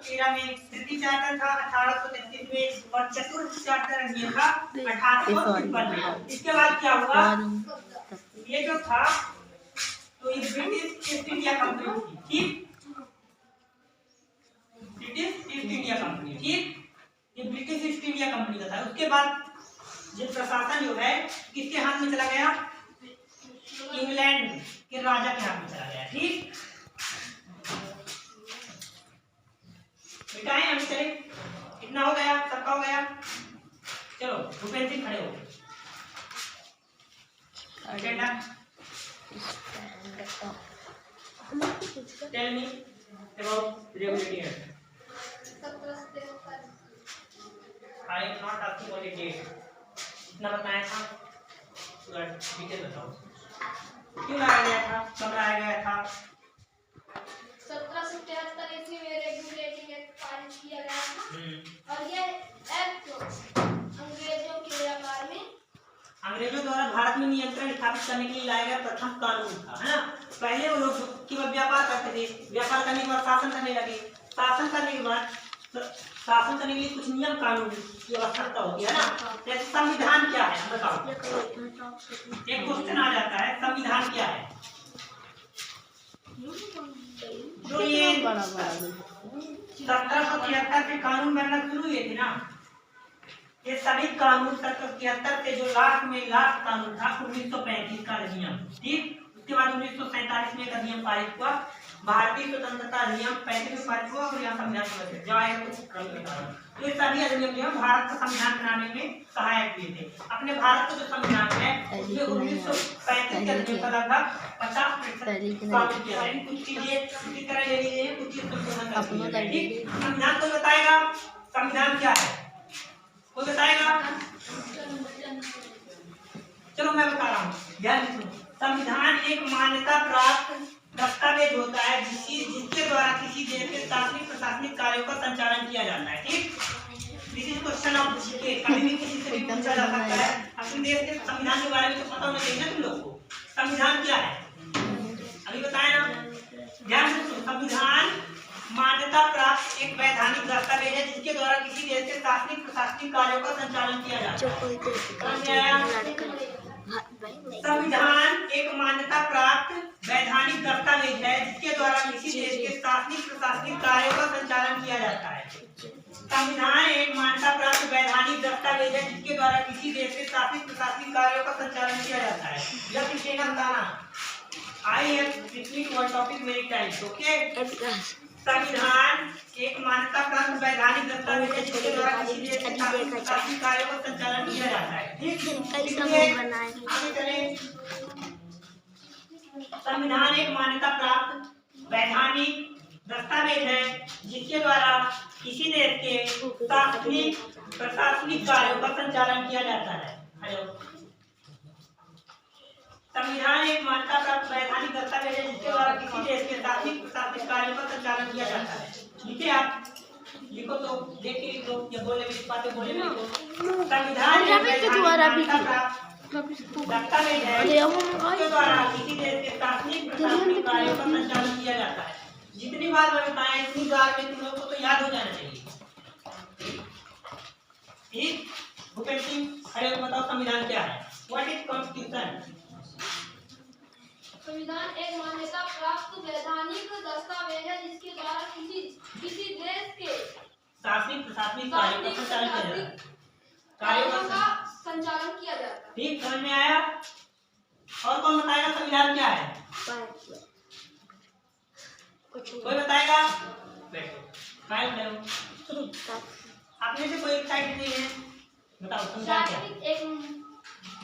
13 में तृतीय चार्टर था 1833 में और चतुर्थ चार्टर अधिनियम था 1853 में। इसके बाद क्या हुआ, ये जो था तो ये ब्रिटिश ईस्ट इंडिया कंपनी थी, ठीक, ब्रिटिश ईस्ट इंडिया कंपनी, ठीक, ये ब्रिटिश ईस्ट इंडिया कंपनी का था। उसके बाद जो प्रशासन जो है किसके हाथ में चला गया, इंग्लैंड के राजा के हाथ में चला गया, ठीक। मिटाएं अभी, चले, इतना हो गया, सबका हो गया। चलो भूपेंद्र सिंह खड़े हो, tell me about regulatory act. I am not asking only date, इतना बताया था, पूरा डिटेल बताओ, क्यों लाया गया था, कब लाया गया था। 1773 ईस्वी में रेगुलेटिंग एक्ट पारित किया गया था और यह एक्ट अंग्रेजों के व्यापार में, अंग्रेजों द्वारा भारत में नियंत्रण स्थापित करने के लिए लाया गया प्रथम कानून था, है ना। पहले वो लोग केवल व्यापार करते थे, व्यापार करने के बाद शासन करने लगे, शासन करने के बाद शासन करने के लिए कुछ नियम कानून की आवश्यकता होती है ना। जैसे संविधान क्या है बताओ, एक क्वेश्चन आ जाता है, संविधान क्या है। जो ये 1773 के कानून बनना शुरू हुए थे ना, ये सभी कानून 1773 से जो लास्ट कानून था 1935 का अधिनियम, ठीक। उसके बाद 1947 में एक अधिनियम पारित हुआ, भारतीय स्वतंत्रता अधिनियम 35 में पारित हुआ और यहाँ संविधान सभा जो आएगा कुछ क्रम के कारण, तो ये सभी अधिनियम जो है भारत का संविधान बनाने में सहायक हुए थे। अपने भारत का जो संविधान है उसमें 1935 के अधिनियम का लगभग 50% शामिल किया है। कुछ चीजें इसी तरह ले ली है, कुछ चीजें संशोधन कर दी है, ठीक। संविधान को बताएगा संविधान क्या है, कोई बताएगा। चलो मैं बता रहा हूँ, ध्यान सुनो। संविधान एक मान्यता प्राप्त दस्तावेज होता है जिसके द्वारा किसी देश के शासनिक प्रशासनिक कार्यों का संचालन किया जाता है, ठीक। This is question of GK, कभी भी किसी से भी पूछा जा सकता है। अपने देश के संविधान के बारे में तो पता होना चाहिए ना तुम लोग को। संविधान क्या है अभी बताया ना, ध्यान से सुनो। संविधान मान्यता प्राप्त एक वैधानिक दस्तावेज है जिसके द्वारा किसी देश के शासनिक प्रशासनिक कार्यों का संचालन किया जाता है। संविधान एक मान्यता प्राप्त वैधानिक दस्तावेज है जिसके द्वारा किसी देश के शासनिक प्रशासनिक कार्यों का संचालन किया जाता है। संविधान एक मान्यता प्राप्त वैधानिक दस्तावेज है जिसके द्वारा किसी देश के शासनिक प्रशासनिक कार्यों का संचालन किया जाता है। जब किसी ने बताना, I have repeat one topic many times, okay. संविधान एक मान्यता प्राप्त वैधानिक दस्तावेज है जिसके द्वारा किसी देश के शासनिक प्रशासनिक कार्यों का संचालन किया जाता है, ठीक। संविधान एक मान्यता प्राप्त वैधानिक दस्तावेज है जिसके द्वारा किसी देश के शासनिक प्रशासनिक कार्यों का संचालन किया जाता है। हेलो, संविधान एक मान्यता प्राप्त वैधानिक दस्तावेज है जिसके द्वारा किसी देश के शासनिक प्रशासनिक कार्यों का संचालन किया जाता है। ठीक है, आप लिखो तो देख के लिखो, या बोले भी बातें बोले भी लिखो। संविधान एक मान्यता प्राप्त दस्तावेज है जिसके द्वारा किसी देश के शासनिक प्रशासनिक कार्यों का संचालन किया जाता है। जितनी बार मैं बताया इतनी बार में तुम लोग को तो याद हो जाना चाहिए, ठीक। भूपेंद्र सिंह खड़े होकर बताओ संविधान क्या है, व्हाट इज कॉन्स्टिट्यूशन। संविधान एक मान्यता प्राप्त वैधानिक दस्तावेज है जिसके द्वारा किसी देश के शासनिक प्रशासनिक कार्यों का संचालन किया जाता है। ठीक, समझ में आया। और कौन बताएगा संविधान क्या है, कोई बताएगा। बैठो, फाइल करो। आपने से कोई एक्साइटेड नहीं है, बताओ संविधान क्या है।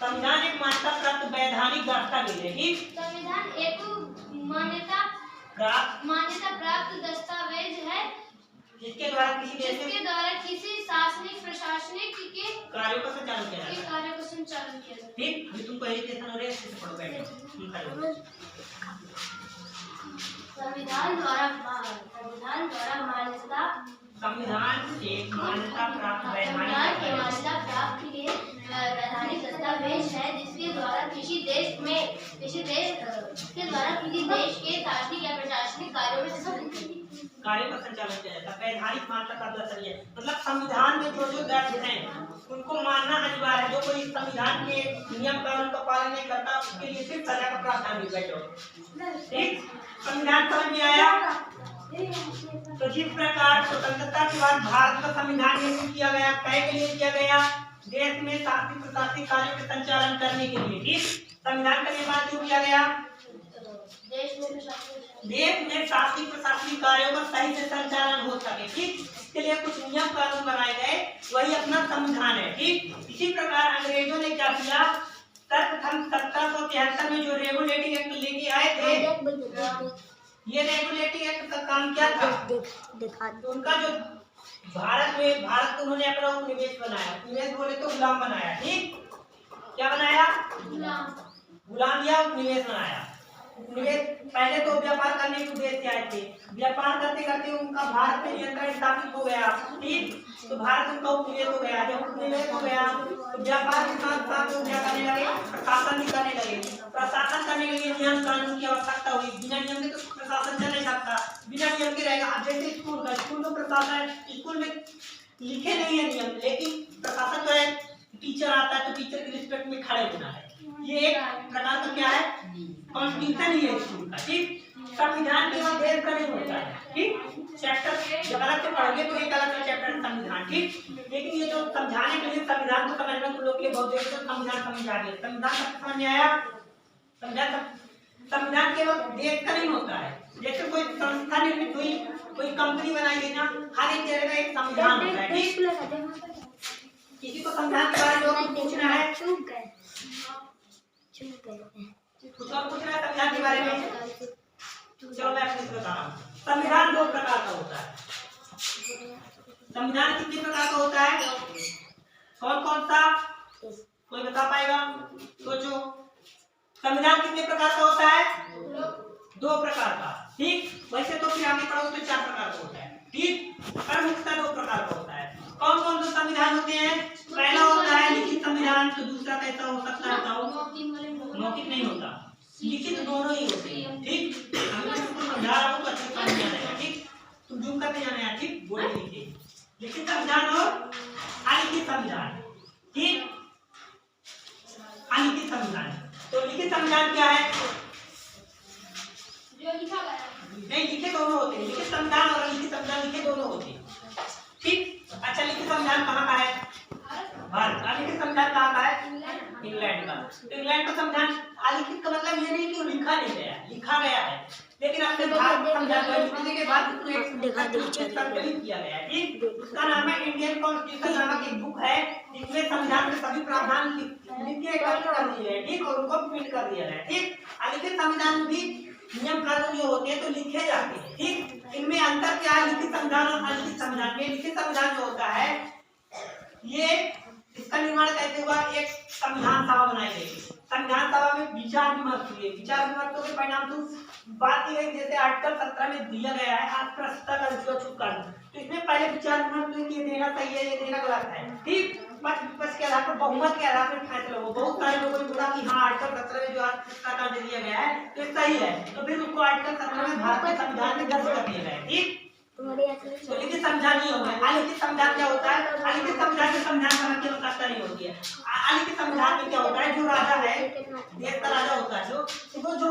संविधान एक मान्यता प्राप्त वैधानिक दस्तावेज है, ठीक। संविधान एक मान्यता प्राप्त दस्तावेज है जिसके द्वारा किसी शासनिक प्रशासनिक के कार्यों का संचालन किया जाता है, ठीक। अभी तुमको एजुकेशन और ऐसे पढ़ो, बैठो। संविधान द्वारा संविधान एक मान्यता प्राप्त वैधानिक दस्तावेज है जिसके द्वारा किसी देश के शासनिक या प्रशासनिक कार्यों में कार्यों का संचालन किया जाता है। वैधानिक मान्यता का दर्शन है, मतलब संविधान में जो जो दर्ज हैं उनको मानना अनिवार्य है। जो कोई संविधान के नियम कानून का पालन नहीं करता उसके लिए सिर्फ सजा का प्रावधान भी है। ठीक, संविधान समझ में आया? तो जिस प्रकार स्वतंत्रता के बाद भारत का संविधान निर्मित किया गया, कै के लिए किया गया? देश में शासकीय प्रशासनिक कार्यों के संचालन करने के लिए। ठीक, संविधान का निर्माण क्यों किया गया? देश में शासकीय प्रशासनिक कार्यों का सही से संचालन हो सके। ठीक, इसके लिए कुछ नियम कानून बनाए गए, वही अपना संविधान है। ठीक, इसी प्रकार अंग्रेजों ने क्या किया? सर्वप्रथम 1773 में जो रेगुलेटिंग एक्ट लेके आए थे, ये रेगुलेटिंग एक्ट का काम क्या था? तो उनका जो भारत को उन्होंने अपना उपनिवेश बनाया। उपनिवेश बोले तो गुलाम बनाया। ठीक, क्या बनाया? गुलाम या उपनिवेश बनाया। उपनिवेश पहले तो व्यापार करने के उद्देश्य से आए थे, व्यापार करते करते उनका भारत में नियंत्रण स्थापित हो गया। ठीक, तो भारत उनका उपनिवेश हो गया। जब उपनिवेश हो गया तो व्यापार के साथ साथ वो क्या करने लगे? प्रशासन भी करने लगे। प्रशासन करने के लिए नियम कानून की आवश्यकता हुई। बिना नियम के तो प्रशासन चल नहीं सकता, बिना नियम के रहेगा। अब जैसे स्कूल में प्रशासन, स्कूल में लिखे नहीं है नियम, लेकिन प्रशासन जो है टीचर आता है तो टीचर की रिस्पेक्ट में खड़े होना है। ये एक प्रकार का क्या है? कॉन्स्टिट्यूशन ही है स्कूल का। ठीक, संविधान के बाद देश का नहीं होता है। ठीक, चैप्टर जब अलग से पढ़ोगे तो एक अलग से चैप्टर संविधान। ठीक, लेकिन ये जो समझाने के लिए संविधान को समझना तुम लोग के लिए बहुत जरूरी है। संविधान समझ आ गया, संविधान समझ में आया? संविधान केवल देश का नहीं होता है। जैसे कोई संस्था निर्मित हुई, कोई कंपनी बनाई गई ना, हर एक जगह एक संविधान होता है। ठीक, किसी को संविधान के बारे में पूछना है? कुछ और पूछना है संविधान के बारे में? चलो मैं आपको बता रहा हूँ। संविधान दो प्रकार का होता है। संविधान कितने प्रकार का होता है? कौन कौन सा? कोई बता पाएगा? सोचो, संविधान कितने प्रकार का होता है? दो प्रकार का। ठीक, वैसे तो फिर आगे पढ़ोगे तो 4 प्रकार का होता है। ठीक, पर मुख्यतः 2 प्रकार का होता है। कौन कौन से संविधान होते हैं? पहला होता है लिखित संविधान। तो दूसरा कैसा हो सकता है बताओ? मौखिक नहीं होता, लिखित दोनों ही होते हैं। ठीक, हम इसको समझा रहा हूँ तो अच्छे समझ में आ जाएगा। ठीक, तुम जूम करके जाना है। ठीक, बोले लिखिए लिखित संविधान और अलिखित संविधान। ठीक, अलिखित संविधान। तो लिखित संविधान क्या है? जो लिखा गया नहीं, लिखे दोनों होते हैं। लिखित संविधान और अलिखित संविधान लिखे दोनों होते हैं। ठीक, अच्छा लिखित संविधान कहाँ का है? भारत। अलिखित संविधान कहाँ का है? इंग्लैंड का। तो इंग्लैंड का संविधान अलिखित का मतलब ये नहीं कि वो लिखा नहीं गया, लिखा गया है, लेकिन अपने भारत संविधान लिखने के बाद उसको एक संकलित किया गया है। ठीक, उसका नाम है इंडियन कॉन्स्टिट्यूशन नामक एक बुक है, जिसमें संविधान के सभी प्रावधान लिख के एकत्रित कर दिए हैं। ठीक, और उनको प्रिंट कर दिया है। ठीक, अलिखित संविधान में भी नियम कानून जो होते हैं तो लिखे जाते हैं। ठीक, इनमें अंतर क्या है लिखित संविधान और अलिखित संविधान में? लिखित संविधान जो होता है ये इसका निर्माण कैसे हुआ? एक संविधान सभा बनाई गई। संविधान सभा में विचार विमर्श हुए। विचार विमर्शों के परिणाम बात की गई। जैसे आर्टिकल 17 में दिया गया है अस्पृश्यता का छूट करना, तो इसमें पहले विचार विमर्श हुए कि ये देना सही है, ये देना गलत है। ठीक, पक्ष विपक्ष के आधार पर, बहुमत के आधार पर फैसला हुआ। बहुत सारे लोगों ने बोला कि हाँ आर्टिकल 17 में जो अस्पृश्यता का दिया गया है तो सही है, तो फिर उसको आर्टिकल 17 में भारत के संविधान में दर्ज कर दिया गया। ठीक, तो लिखित संविधान नहीं होगा। अलिखित संविधान क्या होता है? अलिखित संविधान में संविधान सभा की आवश्यकता नहीं होती है। अलिखित संविधान में क्या होता है? जो राजा है, देश का राजा होता है, जो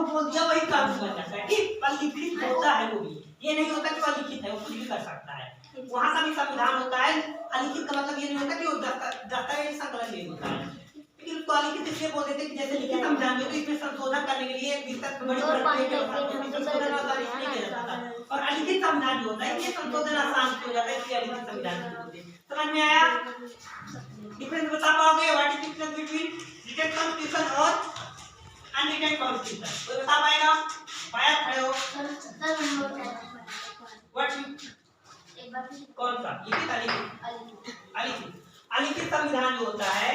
बोल दिया वही कानून बन जाता है। ठीक, पर लिखित होता है वो भी, ये नहीं होता कि वो लिखित है, वो कुछ भी कर सकता है। वहाँ का भी संविधान होता है। अलिखित का मतलब ये नहीं होता कि वो दस्तावेज संकलन नहीं होता है। लेकिन उसको अलिखित इसलिए बोल देते कि जैसे लिखित संविधान जो इसमें संशोधन करने के लिए बड़ी और अलिखित संविधान जो होता है ये संशोधन आसान हो जाता है, इसलिए अलिखित संविधान होते हैं। समझ में आया? डिफरेंस बता पाओगे? What is difference between written constitution और अनरिटेन कॉन्स्टिट्यूशन? कोई बता पाएगा? पाया खड़े हो। व्हाट कौन सा? लिखित अलिखित? अलिखित। अलिखित संविधान जो होता है,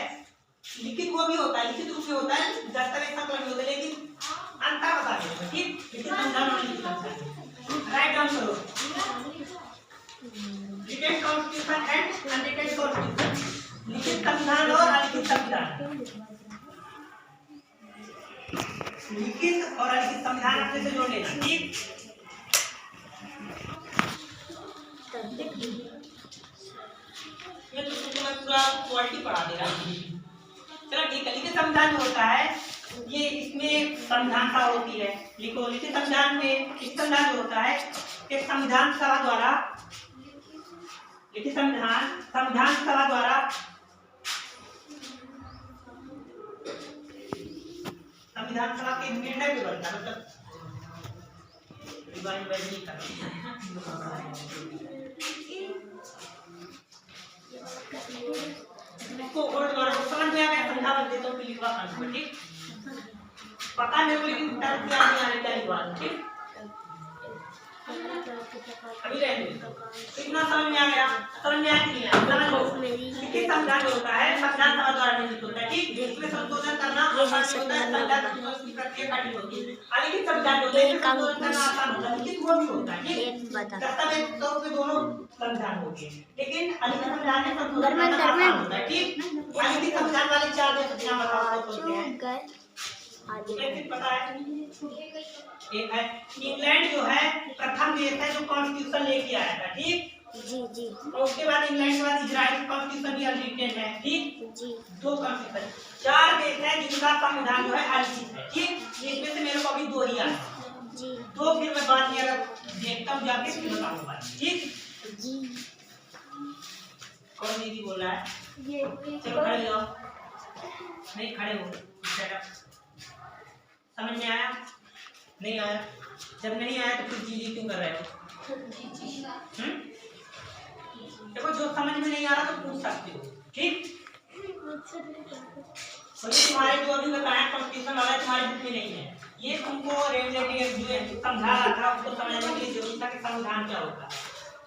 लिखित वो भी होता है, लिखित रूप में होता है, दस्तावेज संकलन होता है, लेकिन अंतर बता देंगे। ठीक, लिखित संविधान और लिखित संविधान राइट डाउन करो। Written constitution and unwritten constitution, लिखित संविधान और अलिखित संविधान। लिखित और अलिखित संविधान अपने से जोड़ लेना। ठीक, ये तो तुमको मैं पूरा क्वालिटी पढ़ा दे रहा हूँ। चलो ठीक है। लिखित संविधान जो होता है ये इसमें संविधान सभा होती है। लिखो लिखित संविधान में लिखित संविधान जो होता है कि संविधान सभा द्वारा लिखित संविधान सभा द्वारा संविधान सभा के निर्णय पे बनता है। मतलब रिवाइंड नहीं करना इसको वर्ड द्वारा समझ में आ गया। समझा बन देता हूँ कि लिखवा कर ठीक पता नहीं लेकिन टर्म क्या आने वाली बात ठीक अभी रहने इतना समझ में आ गया। समझ में आया कि नहीं आया? समझ लो लिखित संविधान होता है संविधान सभा द्वारा निर्मित होता है ठीक जिसमें संशोधन करना आसान होता है। संविधान की प्रक्रिया कठिन होती है। लिखित संविधान होता है संशोधन करना आसान होता है। लिखित वो भी होता है ठीक दस्तावेज तौर पे दोनों संविधान होते हैं लेकिन लिखित संविधान में संशोधन करना आसान होता है ठीक। लिखित संविधान वाले चार देश नाम बताओ कौन से हैं? एक पता है एक है इंग्लैंड जो है प्रथम देश है जो कॉन्स्टिट्यूशन लेके आया था ठीक जी और उसके बाद इंग्लैंड के बाद इजराइल कॉन्स्टिट्यूशन भी अनरिटेन है ठीक जी 2 कॉन्स्टिट्यूशन 4 देश है जिनका संविधान जो है अलिखित है ठीक। इसमें से मेरे को अभी 2 ही आए जी 2 फिर मैं बाद में अगर देखता हूँ जाके फिर बताऊंगा ठीक जी। कौन दीदी बोल रहा है? चलो खड़े हो नहीं खड़े हो समझ में आया नहीं आया? जब नहीं आया तो फिर जी क्यों कर रहे हो? देखो जो समझ में नहीं आ रहा तो पूछ सकते हो ठीक। तुम्हारे जो अभी बताया कॉन्स्टिट्यूशन वाला तुम्हारे बुक में नहीं है। ये तुमको रेगुलेटिंग समझा रहा था उसको समझने के लिए जरूरी था कि संविधान क्या होता है।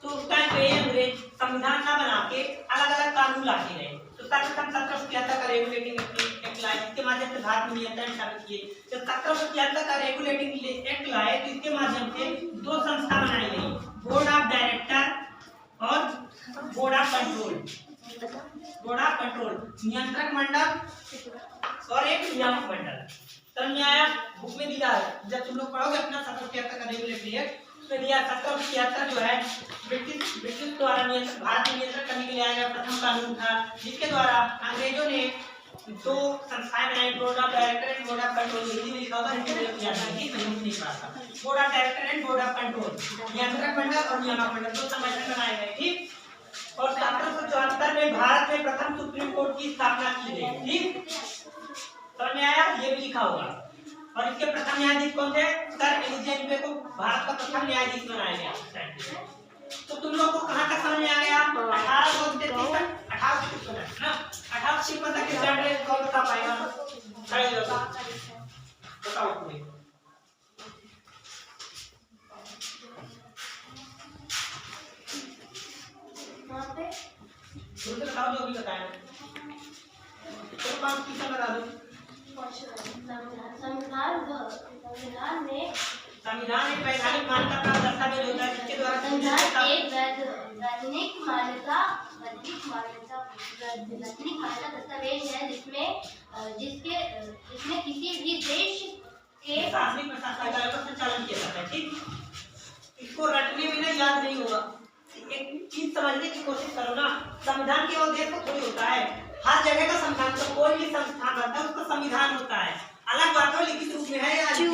तो उस टाइम पे अंग्रेज संविधान ना बना के अलग अलग कानून लाते रहे। तो सर्वप्रथम 1773 का रेगुलेटिंग एक्ट लाए जिसके माध्यम से भारत में नियंत्रण स्थापित किए। जब 1773 का रेगुलेटिंग एक्ट लाए तो इसके माध्यम से 2 संस्था बनाई गई बोर्ड ऑफ डायरेक्टर और बोर्ड ऑफ कंट्रोल नियंत्रक मंडल और एक नियामक मंडल। समझ में आया? बुक में दिया है जब तुम लोग पढ़ोगे अपना 1773 का रेगुलेटरी एक्ट तो दिया 1773 जो है ब्रिटिश द्वारा भारत में नियंत्रण करने के लिए आया गया प्रथम कानून था जिसके द्वारा अंग्रेजों ने 2 संस्थाएं बनाई board of director and board of control. Hindi में लिखा हुआ है नहीं पढ़ा था। Board of director and board of control नियंत्रक मंडल और नियामक मंडल 2 संगठन बनाए गए ठीक। और 1774 में भारत में प्रथम सुप्रीम कोर्ट की स्थापना की गई ठीक। समझ में आया? ये भी लिखा होगा। और इसके प्रथम न्यायाधीश कौन थे? सर एलिजाबेथ को भारत का प्रथम न्यायाधीश बनाया गया। तो तुम लोग को कहां तक समझ में आ गया? 1833 तक 1853 ना 1853 तक के स्टैंडर्ड कौन बता पाएगा? खड़े हो जाओ बताओ पूरे वहां पे दूसरे बताओ जो भी बताया तो कॉन्स्टिट्यूशन बता दो। संविधान एक वैधानिक मान्यता प्राप्त दस्तावेज होता है जिसके द्वारा संविधान एक वैधानिक मान्यता दस्तावेज है जिसमें किसी भी देश के प्रशासनिक कार्यों का संचालन किया जाता है ठीक। इसको रटने में ना याद नहीं होगा। एक चीज समझने की कोशिश करो ना संविधान केवल देश को थोड़ी होता है हर जगह का संविधान तो कोई भी संस्थान रहता है उसका संविधान होता है। अलग बात है लिखित रूप में है या ठीक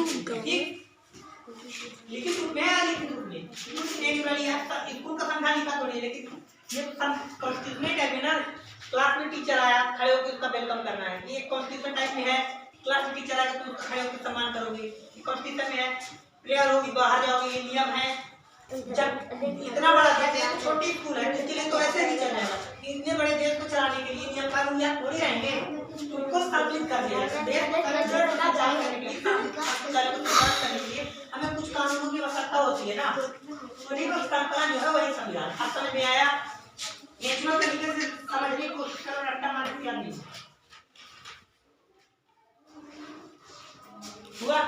लिखित रूप में है या लिखित रूप में एक वाली है स्कूल का संविधान लिखा थोड़ी है लेकिन ये कॉन्स्टिट्यूशन टाइप में ना क्लास में टीचर आया खड़े होकर उसका वेलकम करना है। ये कॉन्स्टिट्यूशन टाइप में है क्लास में टीचर आया तो उसका खड़े होकर सम्मान करोगे। कॉन्स्टिट्यूशन में है प्रेयर होगी बाहर जाओगे ये नियम है। जब इतना बड़ा देश है छोटी स्कूल है इसके लिए तो ऐसे ही चल जाएगा। इतने बड़े देश को चलाने के लिए नियम कानून याद थोड़ी रहेंगे। तुमको सम्मिलित कर दिया देश को करने के लिए हमें कुछ कानूनों की आवश्यकता होती है ना। उन्हीं को संकलन जो है वही संविधान। अब समझ में आया? नेचुरल तरीके से समझने की कोशिश करो रट्टा मारने की याद नहीं हुआ।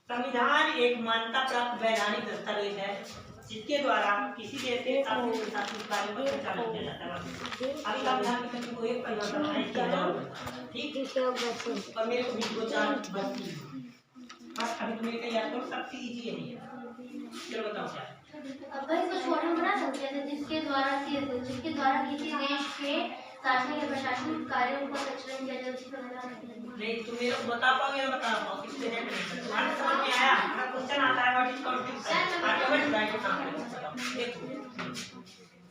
संविधान एक मान्यता प्राप्त वैधानिक दस्तावेज है जिसके द्वारा किसी देश के प्रशासनिक कार्यों का संचालन किया जाता है। अभी संविधान की किसी को एक परिवर्तन नहीं किया जाएगा ठीक। और मेरे को भी 2-4 बस तुम ये याद करो, सबसे इजी है ये। चलो बताओ क्या है। भाई कुछ फॉर्मूला बना सकते हैं जिसके द्वारा किसी देश के शासनिक या प्रशासनिक कार्यों का संचालन किया जाए, उसी प्रकार नहीं तुम मेरे को बता पाओगे या बता पाओ किससे है तुम्हारे समझ में आया? मेरा क्वेश्चन आता है what is constitution, article right of देखो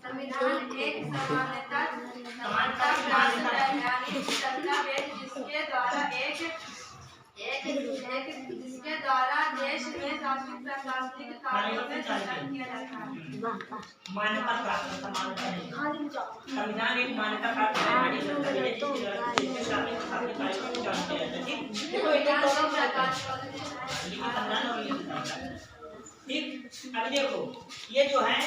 संविधान एक समानता जिसके द्वारा देश में शासनिक प्रशासनिक कार्यों में संचालन किया जाता है। मान्यता प्राप्त समानता नहीं, संविधान एक मान्यता प्राप्त है ठीक। अभी देखो ये जो है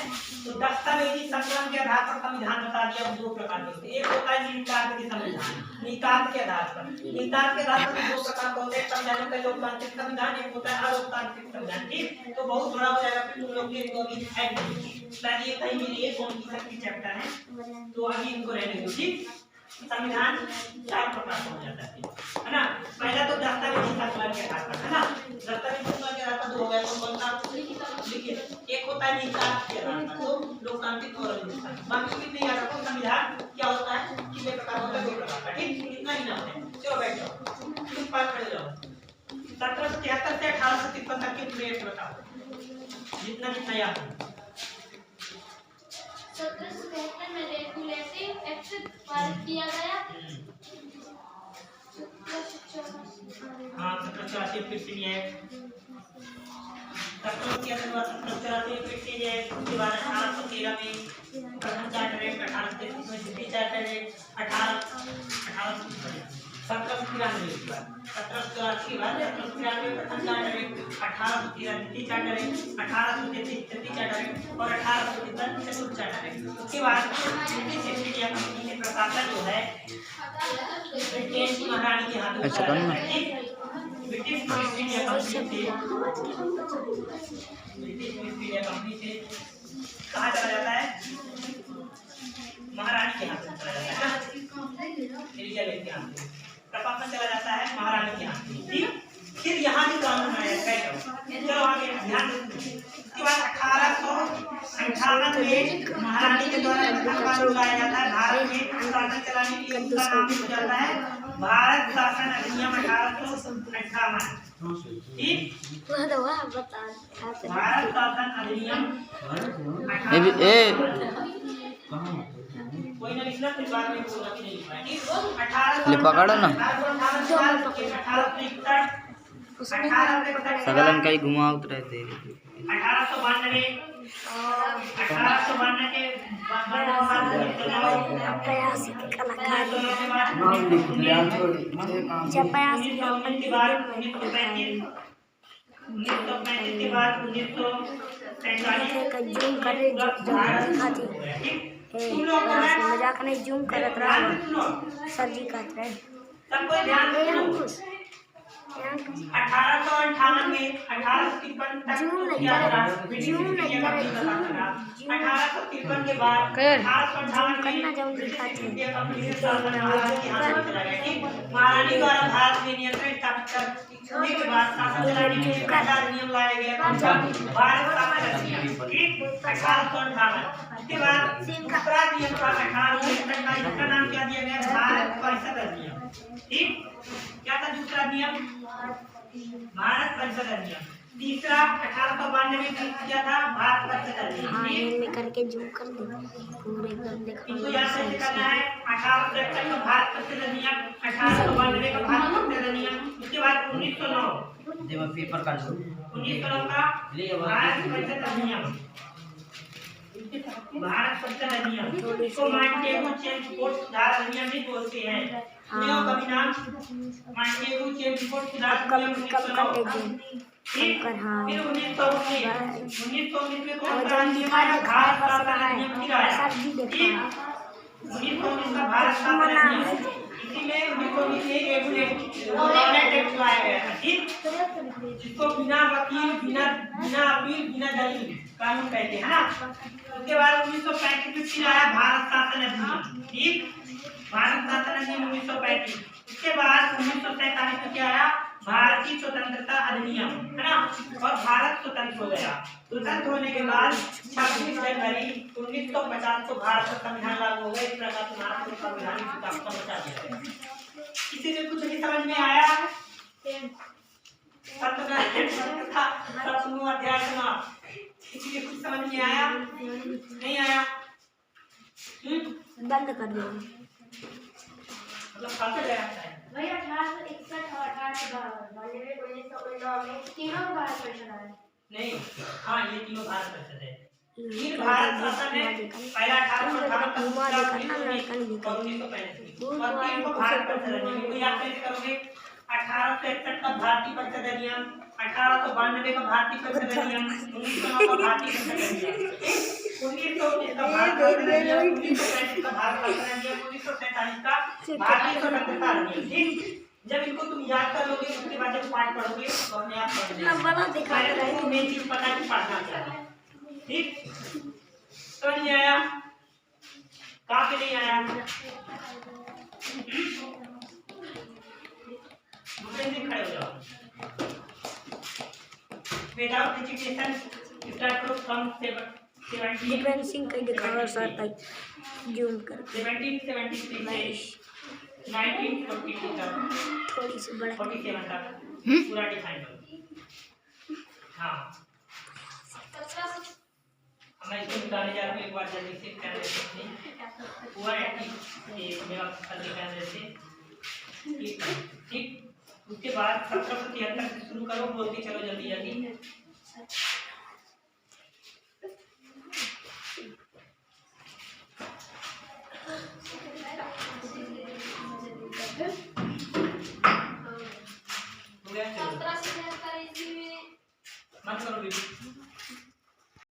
तो दस्तावेजी संकलन के आधार पर संविधान बता दिया, दो प्रकार के होते हैं। एक होता है निहितार्थ के संविधान, निहितार्थ के आधार पर, निहितार्थ के आधार पर दो प्रकार के होते हैं, संविधान का लोकतांत्रिक संविधान, एक होता है अलोकतांत्रिक संविधान। ठीक, तो बहुत बड़ा हो जाएगा फिर तुम लोग के अभी ऐड ये कहीं मिली है कौन सी चैप्टर है, तो अभी इनको रहने दो। ठीक, संविधान चार प्रकार का हो जाता है ना। पहला तो दस्तावेजी संकलन के आधार पर है ना, दस्तावेजी संकलन के आधार पर दो हो गया, कौन सा लिखित, एक होता है निहितार्थ के आधार पर, तो लोकतांत्रिक और अनुशासन। बाकी भी नहीं याद रखो संविधान क्या होता है, कितने प्रकार होता है, दो प्रकार का। ठीक, इतना ही नाम है। चलो बैठ जाओ, तुम पास खड़े जाओ। 1773 से 1853 तक के पीरियड बताओ, जितना जितना याद हो। 1773 में रेगुलेटिंग एक्ट पारित किया गया। हाँ 1784 फिर से ये 1784 फिर से ये, उसके बाद 1813 में प्रथम चार्टर एक्ट, 1833 में द्वितीय चार्टर एक्ट, 1793 के बाद 1784 के बाद 1793 प्रथम चार्टर एक्ट, 1813 द्वितीय चार्टर एक्ट, 1833 तृतीय चार्टर एक्ट और 1853 चतुर्थ चार्टर एक्ट। उसके बाद ब्रिटिश ईस्ट इंडिया कंपनी के प्रशासन जो है ब्रिटेन की महारानी के हाथों में चला जाता है। ब्रिटिश ईस्ट इंडिया कंपनी से कहाँ चला जाता है, महारानी के हाथ में चला जाता है ना, एलिजाबेथ के हाथ में प्रशासन चला जाता है महारानी के हाथ में। ठीक, फिर यहाँ भी कानून आया, चलो आगे ध्यान दो। उसके बाद 1858 में महारानी के द्वारा कानून लाया जाता है भारत में शासन चलाने के लिए, उसका नाम हो जाता है भारत शासन अधिनियम 1858। ठीक, भारत शासन अधिनियम कोई ना लिखना, फिर बाद में बोलना कि नहीं लिखना है। ठीक, 18 पकड़ो ना, 18 सगलन का ही घुमावत रहते। 1892 के बाद मजाक नहीं जूम करत रहा सर जी कहते रहे। सबको ध्यान दो। 1858 में 1853 तक किया था, 1853 के बाद 1858 में इंडिया कंपनी के शासन महारानी के हाथ में चला गया। ठीक, महारानी द्वारा भारत में नियंत्रण स्थापित करने के बाद शासन चलाने के लिए पहला नियम लाया गया भारत शासन अधिनियम। ठीक, 1858 के बाद दूसरा नियम था 1857, इसका नाम क्या दिया गया, भारत परिषद अधिनियम। ठीक, क्या था दूसरा नियम, भारत परिषद अधिनियम। तीसरा 1892 में किया था भारत परिषद अधिनियम। हाँ ये करके जूम कर दे पूरे एकदम देखो, इनको याद कैसे करना है। 1873 का भारत परिषद अधिनियम, 1892 का भारत परिषद अधिनियम, उसके बाद 1909 पेपर कर दो, 1909 का भारत परिषद अधिनियम, भारत परिषद अधिनियम। इसको मांटेगू चेन कोड सुधार अधिनियम भी बोलते हैं। नियम का नाम मांटेगू चेन कोड सुधार अधिनियम 1909। फिर 1919 में कौन सा नियम आया, भारत शासन अधिनियम आया। 1919 का भारत शासन अधिनियम, इसी में 1919 में रेगुलेटेड एक्ट लाया गया था। ठीक, जिसको बिना वकील बिना अपील बिना दलील कानून कहते हैं ना। उसके बाद 1935 में आया भारत शासन अधिनियम। ठीक, भारत शासन अधिनियम 1935। उसके बाद 1947 में क्या आया, भारतीय स्वतंत्रता अधिनियम है ना। और भारत स्वतंत्र हो गया। स्वतंत्र होने के बाद 26 जनवरी 1950 को भारत का संविधान लागू हो गया। इस प्रकार से भारत को संवैधानिक सुरक्षा बचा दिया गया। किसी ने कुछ नहीं समझ में आया? सत्रहवां अध्याय सुना, किसी ने कुछ समझ में आया? नहीं आया? बंद कर दो। मतलब कब गया है? वही 1861 और 1892 1919 में तीनों भारत परिषद आए। नहीं, हाँ ये तीनों भारत परिषद है। तीन भारत शासन है, पहला 1858 का, दूसरा 1919 और 1935 और तीन को भारत परिषद अधिनियम। तो याद कैसे करोगे? 1861 का भारतीय परिषद अधिनियम, 1892 का भारतीय परिषद अधिनियम, 1909 का भारतीय परिषद अधिनियम, 1919 का भारत परिषद अधिनियम, 1935 का भारत परिषद अधिनियम, 1947 का भारतीय स्वतंत्रता अधिनियम। ठीक, जब इनको तुम याद कर लोगे उसके बाद जब पाठ पढ़ोगे तो अपने आप पढ़ लेना। बड़ा दिखा रहा है। तो मेन चीज पता है कि पढ़ना क्या है। ठीक, समझ नहीं आया? कहाँ पे नहीं आया? दूसरे दिन खड़े हो जाओ। विदाउट एजुकेशन स्टार्ट करो फ्रॉम 17 डिफरेंसिंग कहीं दिखाओ सर तक जूम कर 1773 से 1942 तक, थोड़ी सी बड़ा 47 तक पूरा डिफाइन करो। हाँ, मैं इसको निकालने जा रहा हूँ। एक बार जल्दी से कैमरे से पूरा एक्टिव मेरा करने कैमरे से। ठीक, उसके बाद 1773 से शुरू करो, बोलते चलो जल्दी जल्दी। हो गया, चलो मत करो बीबी।